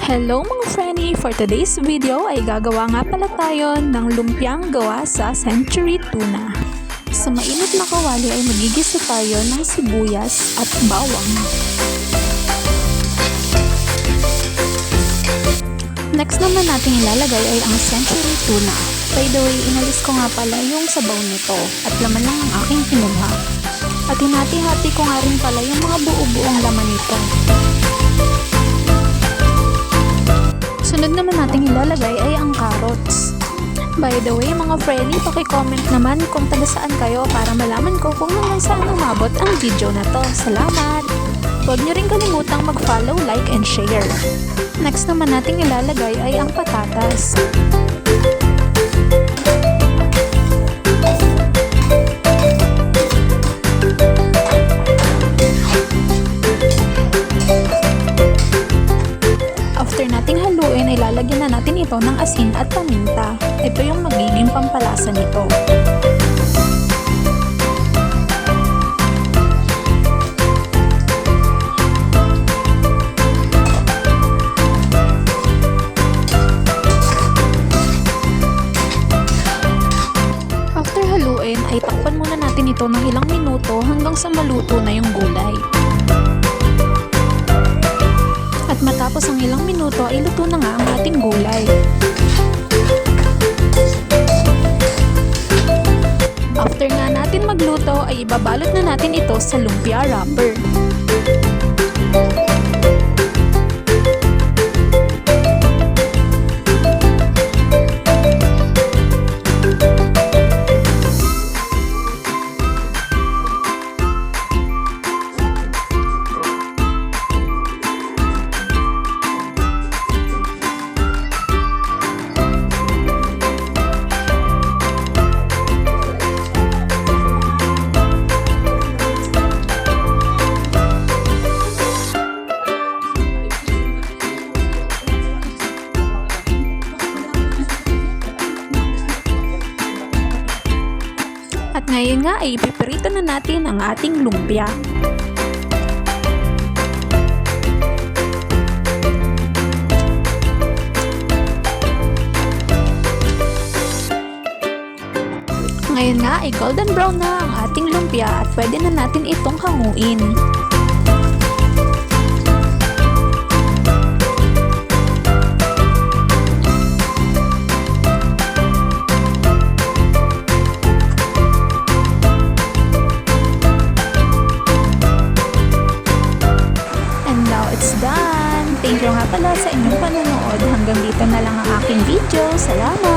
Hello mga Frenny! For today's video ay gagawa nga pala tayo ng lumpiang gawa sa century tuna. Sa mainit na kawali ay magigisa tayo ng sibuyas at bawang. Next naman natin ilalagay ay ang century tuna. By the way, inalis ko nga pala yung sabaw nito at laman lang ang aking kinuha. At hinati-hati ko nga rin pala yung mga buo-buong laman nito. Sunod naman natin ilalagay ay ang carrots. By the way mga Frenny, paki-comment naman kung taga saan kayo para malaman ko kung hanggang saan umabot ang video na to. Salamat! Huwag nyo rin kalimutang mag-follow, like, and share. Next naman natin ilalagay ay ang patatas. After nating haluin, ay lalagyan na natin ito ng asin at paminta. Ito yung magiging pampalasa nito. After haluin, ay takpan muna natin ito ng ilang minuto hanggang sa maluto na yung gulay. At matapos ang ilang minuto ay luto na nga ang ating gulay. After nga natin magluto ay ibabalot na natin ito sa lumpia wrapper. At ngayon nga ay ipiprito na natin ang ating lumpia. Ngayon nga ay golden brown na ang ating lumpia at pwede na natin itong hanguin. It's done! Thank you nga pala sa inyong panonood. Hanggang dito na lang ang aking video. Salamat!